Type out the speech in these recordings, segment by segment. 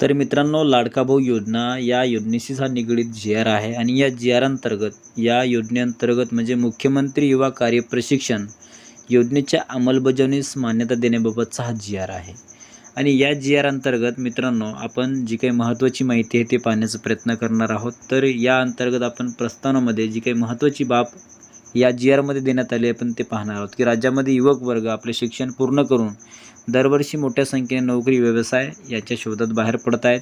तर मित्रांनो, लाडका भाऊ योजना या योजनेशी निगडीत जी.आर आहे आणि या जी.आर अंतर्गत या योजनेअंतर्गत म्हणजे मुख्यमंत्री युवा कार्य प्रशिक्षण योजनेच्या अंमलबजावणीस मान्यता देण्याबाबतचा हा जी.आर आहे. आणि या जी.आर अंतर्गत मित्रांनो, आपण जी काही महत्त्वाची माहिती आहे ते पाहण्याचा प्रयत्न करणार आहोत. तर या अंतर्गत आपण प्रस्तावनामध्ये जी काही महत्त्वाची बाब या जी.आरमध्ये देण्यात आली आपण ते पाहणार आहोत की राज्यामध्ये युवक वर्ग आपले शिक्षण पूर्ण करून दरवर्षी मोठ्या संख्येने नोकरी, व्यवसाय याच्या शोधात बाहेर पडत आहेत.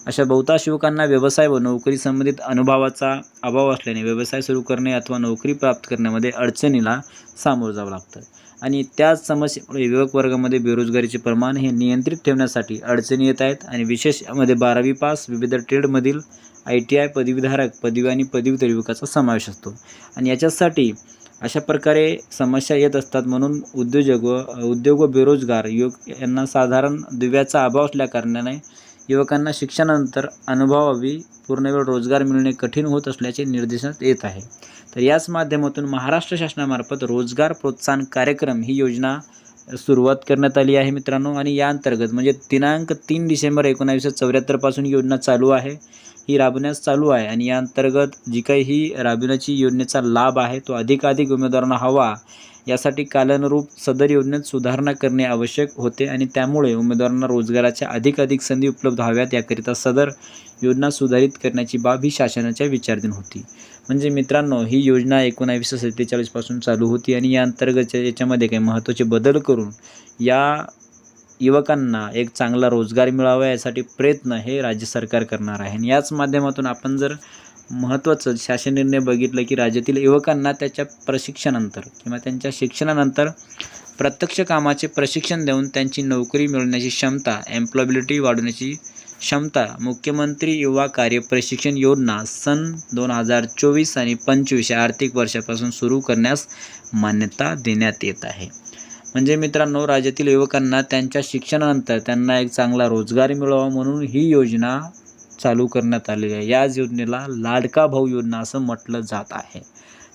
अशा बहुतांश युवकांना व्यवसाय व नोकरी संबंधित अनुभवाचा अभाव असल्याने व्यवसाय सुरू करणे अथवा नोकरी प्राप्त करण्यामध्ये अडचणीला सामोरं जावं लागतं. आणि त्याच समस्येमुळे युवक वर्गामध्ये बेरोजगारीचे प्रमाण हे नियंत्रित ठेवण्यासाठी अडचणी येत आहेत. आणि विशेष यामध्ये 12वी पास, विविध ट्रेडमधील ITI पदवीधारक, पदवी आणि पदव्युत्तर युवकाचा समावेश असतो. आणि याच्यासाठी अशा प्रकारे समस्या येत असतात. म्हणून उद्योग व बेरोजगार युवक यांना साधारण दुव्याचा अभाव असल्याकारणाने युवकांना शिक्षणानंतर अनुभवावी पूर्णवेळ रोजगार मिळणे कठीण होत असल्याचे निर्देशात येत आहे. तर याच माध्यमातून महाराष्ट्र शासनामार्फत रोजगार प्रोत्साहन कार्यक्रम ही योजना सुरुवात करण्यात आली आहे मित्रांनो. आणि या अंतर्गत म्हणजे दिनांक 3 डिसेंबर 1974 पासून योजना चालू आहे, ही राबवण्यास चालू आहे. आणि या अंतर्गत जी काही ही राबविण्याची योजनेचा लाभ आहे तो अधिकाधिक उमेदवारांना हवा यासाठी कालानुरूप सदर योजनेत सुधारणा करणे आवश्यक होते. आणि त्यामुळे उमेदवारांना रोजगाराच्या अधिकाधिक संधी उपलब्ध व्हाव्यात याकरिता सदर योजना सुधारित करण्याची बाब ही शासनाच्या विचाराधीन होती. म्हणजे मित्रांनो, ही योजना 1947 पासून चालू होती आणि या अंतर्गत याच्यामध्ये काही महत्त्वाचे बदल करून या युवकांना एक चांगला रोजगार मिळावा यासाठी प्रयत्न हे राज्य सरकार करणार आहे. आणि याच माध्यमातून आपण जर महत्त्वाचं शासन निर्णय बघितलं की राज्यातील युवकांना त्याच्या प्रशिक्षणानंतर किंवा त्यांच्या शिक्षणानंतर प्रत्यक्ष कामाचे प्रशिक्षण देऊन त्यांची नोकरी मिळवण्याची क्षमता, एम्प्लॉयबिलिटी वाढवण्याची क्षमता मुख्यमंत्री युवा कार्य प्रशिक्षण योजना सन 2024 आणि 25 या आर्थिक वर्षापासून सुरू करण्यास मान्यता देण्यात येत आहे. म्हणजे मित्रांनो, राज्यातील युवकांना त्यांच्या शिक्षणानंतर त्यांना एक चांगला रोजगार मिळावा म्हणून ही योजना चालू करण्यात आलेली आहे. याच योजनेला लाडका भाऊ योजना असं म्हटलं जात आहे.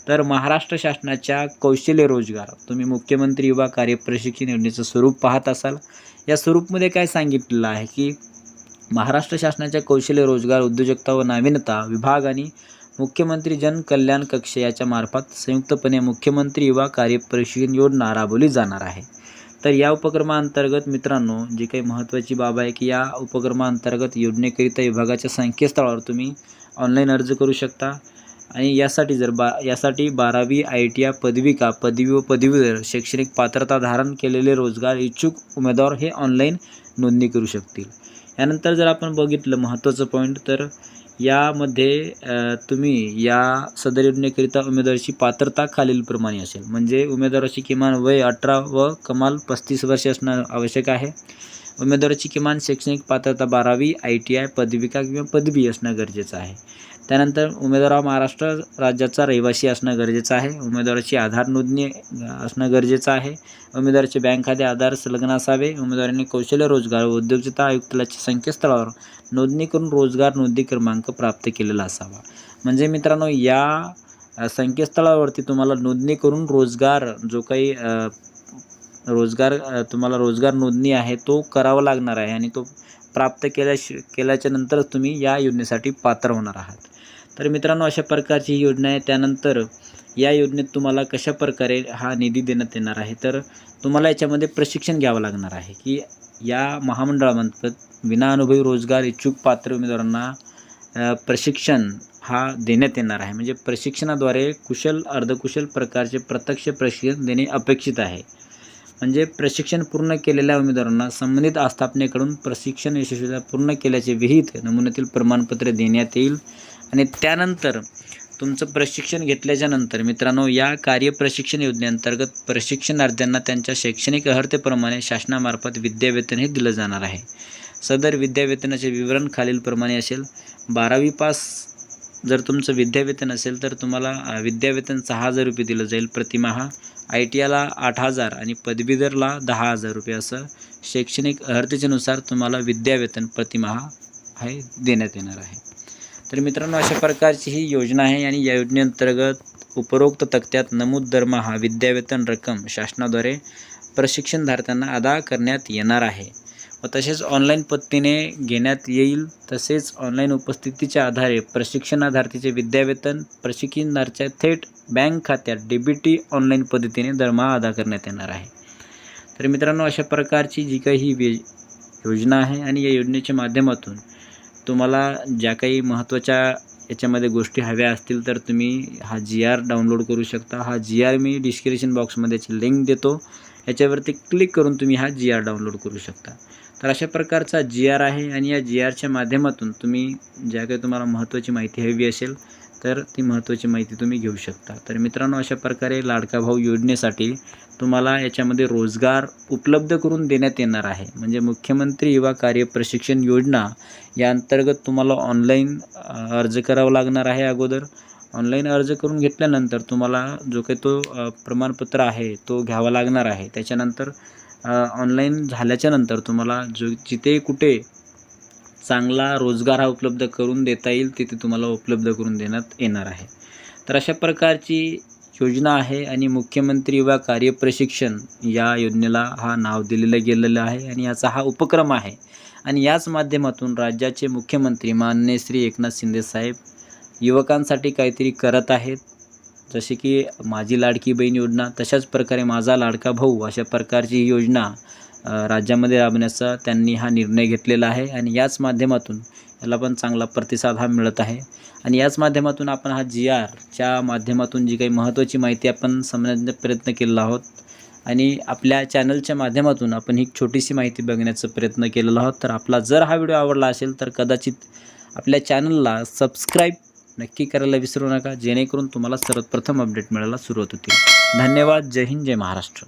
तर महाराष्ट्र शासनाच्या कौशल्य रोजगार, तुम्ही मुख्यमंत्री युवा कार्य प्रशिक्षण योजनेचं स्वरूप पाहत असाल. या स्वरूपमध्ये काय सांगितलेलं आहे की महाराष्ट्र शासनाच्या कौशल्य रोजगार, उद्योजकता व नाविन्यता विभाग आणि मुख्यमंत्री जन कल्याण कक्ष याच्या मार्फत संयुक्तपणे मुख्यमंत्री युवा कार्य प्रशिक्षण योजना राबवली जाणार आहे. तर या उपक्रमाअंतर्गत मित्रांनो, जी काही महत्त्वाची बाब आहे की या उपक्रमाअंतर्गत योजनेकरिता विभागाच्या संकेतस्थळावर तुम्ही ऑनलाईन अर्ज करू शकता. आणि यासाठी यासाठी 12वी ITI पदविका, पदवी व पदवीधर शैक्षणिक पात्रता धारण केलेले रोजगार इच्छुक उमेदवार हे ऑनलाईन नोंदणी करू शकतील. यानंतर जर आपण बघितलं महत्त्वाचं पॉईंट, तर यामध्ये तुम्ही या सदर योजनेकरिता उमेदवाराची पात्रता खालीलप्रमाणे असेल. म्हणजे उमेदवाराची किमान वय 18 व कमाल 35 वर्षे असणं आवश्यक आहे. उमेदवाराची किमान शैक्षणिक पात्रता 12वी ITI पदविका किंवा पदवी असणं गरजेचं आहे. त्यानंतर उमेदवार हा महाराष्ट्र राज्याचा रहिवासी असणं गरजेचं आहे. उमेदवाराची आधार नोंदणी असणं गरजेचं आहे. उमेदवाराचे बँक खाते आधार संलग्न असावे. उमेदवारांनी कौशल्य रोजगार व उद्योजकता आयुक्तालयाच्या संकेतस्थळावर नोंदणी करून रोजगार नोंदणी क्रमांक प्राप्त केलेला असावा. म्हणजे मित्रांनो, या संकेतस्थळावरती तुम्हाला नोंदणी करून तुम्हाला रोजगार नोंदणी आहे तो करावा लागणार आहे. आणि तो प्राप्त केल्याच्या नंतरच तुम्ही या योजनेसाठी पात्र होणार आहात. तर मित्रांनो, अशा प्रकारची ही योजना आहे. त्यानंतर या योजनेत तुम्हाला कशा प्रकारे हा निधी देण्यात येणार आहे, तर तुम्हाला याच्यामध्ये प्रशिक्षण घ्यावं लागणार आहे की या महामंडळामार्फत विनाअनुभवी रोजगार इच्छुक पात्र उमेदवारांना प्रशिक्षण हा देण्यात येणार आहे. म्हणजे प्रशिक्षणाद्वारे कुशल, अर्धकुशल प्रकारचे प्रत्यक्ष प्रशिक्षण देणे अपेक्षित आहे. म्हणजे प्रशिक्षण पूर्ण केलेल्या उमेदवारांना संबंधित आस्थापनेकडून प्रशिक्षण यशस्वीरित्या पूर्ण केल्याचे विहित नमुन्यातील प्रमाणपत्र देण्यात येईल. आणि त्यानंतर तुमचं प्रशिक्षण घेतल्याच्या नंतर मित्रांनो, या कार्य प्रशिक्षण योजनेअंतर्गत प्रशिक्षणार्थ्यांना त्यांच्या शैक्षणिक अर्हतेप्रमाणे शासनामार्फत विद्यावेतन हे दिलं जाणार आहे. सदर विद्यावेतनाचे विवरण खालीलप्रमाणे असेल. 12वी पास जर तुमचं विद्यावेतन असेल तर तुम्हाला विद्यावेतन 6,000 रुपये दिलं जाईल प्रतिमाहा. ITIला 8,000 आणि पदवीधरला 10,000 रुपये असं शैक्षणिक अर्हतेनुसार तुम्हाला विद्यावेतन प्रतिमाहा हे देण्यात येणार आहे. तर मित्रांनो, अशा प्रकारची ही योजना आहे. आणि या योजनेअंतर्गत उपरोक्त तक्त्यात नमूद दरमहा विद्यावेतन रक्कम शासनाद्वारे प्रशिक्षणधारकांना अदा करण्यात येणार आहे. व तसेच ऑनलाईन पद्धतीने घेण्यात येईल. तसेच ऑनलाईन उपस्थितीच्या आधारे प्रशिक्षणार्थीचे विद्यावेतन प्रशिक्षणार्थीच्या थेट बँक खात्यात DBT ऑनलाईन पद्धतीने दरमहा अदा करण्यात येणार आहे. तर मित्रांनो, अशा प्रकारची जी काही ही योजना आहे आणि या योजनेच्या माध्यमातून तुम्हाला ज्या काही महत्त्वाच्या याच्यामध्ये गोष्टी हव्या असतील तर तुम्ही हा GR डाउनलोड करू शकता. हा GR मी डिस्क्रिप्शन बॉक्समध्ये याची लिंक देतो. याच्यावरती क्लिक करून तुम्ही हा GR डाउनलोड करू शकता. तर अशा प्रकारचा GR आहे आणि या GRच्या माध्यमातून तुम्ही ज्या काही तुम्हाला महत्त्वाची माहिती हवी असेल तर ती महत्त्वाची माहिती तुम्ही घेऊ शकता. तर मित्रांनो, अशा प्रकारे लाडका भाऊ योजनेसाठी तुम्हाला याच्यामध्ये रोजगार उपलब्ध करून देण्यात येणार आहे. म्हणजे मुख्यमंत्री युवा कार्य प्रशिक्षण योजना या अंतर्गत तुम्हाला ऑनलाईन अर्ज करावा लागणार आहे. अगोदर ऑनलाईन अर्ज करून घेतल्यानंतर तुम्हाला जो काही तो प्रमाणपत्र आहे तो घ्यावा लागणार आहे. त्याच्यानंतर ऑनलाईन झाल्याच्यानंतर तुम्हाला जिथे कुठे चांगला रोजगार हा उपलब्ध करून देता येईल तिथे तुम्हाला उपलब्ध करून देण्यात येणार आहे. तर अशा प्रकारची योजना आहे आणि मुख्यमंत्री युवा कार्य प्रशिक्षण या योजनेला हा नाव दिलेलं गेलेलं आहे आणि याचा हा उपक्रम आहे. आणि याच माध्यमातून राज्याचे मुख्यमंत्री माननीय श्री एकनाथ शिंदे साहेब युवकांसाठी काहीतरी करत आहेत. जसे की माझी लाडकी बहीण योजना, तशाच प्रकारे माझा लाडका भाऊ अशा प्रकारची ही योजना राज्यामध्ये राबवण्याचा त्यांनी हा निर्णय घेतलेला आहे. आणि याच माध्यमातून याला पण चांगला प्रतिसाद हा मिळत आहे. आणि याच माध्यमातून आपण हा GRच्या माध्यमातून जी काही महत्त्वाची माहिती आपण समजण्याचा प्रयत्न केलेला आहोत आणि आपल्या चॅनलच्या माध्यमातून आपण ही छोटीशी माहिती बघण्याचा प्रयत्न केलेला आहोत. तर आपला जर हा व्हिडिओ आवडला असेल तर कदाचित आपल्या चॅनलला सबस्क्राईब नक्की करायला विसरू नका, जेणेकरून तुम्हाला सर्वप्रथम अपडेट मिळायला सुरुवात होतील. धन्यवाद. जय हिंद, जय महाराष्ट्र.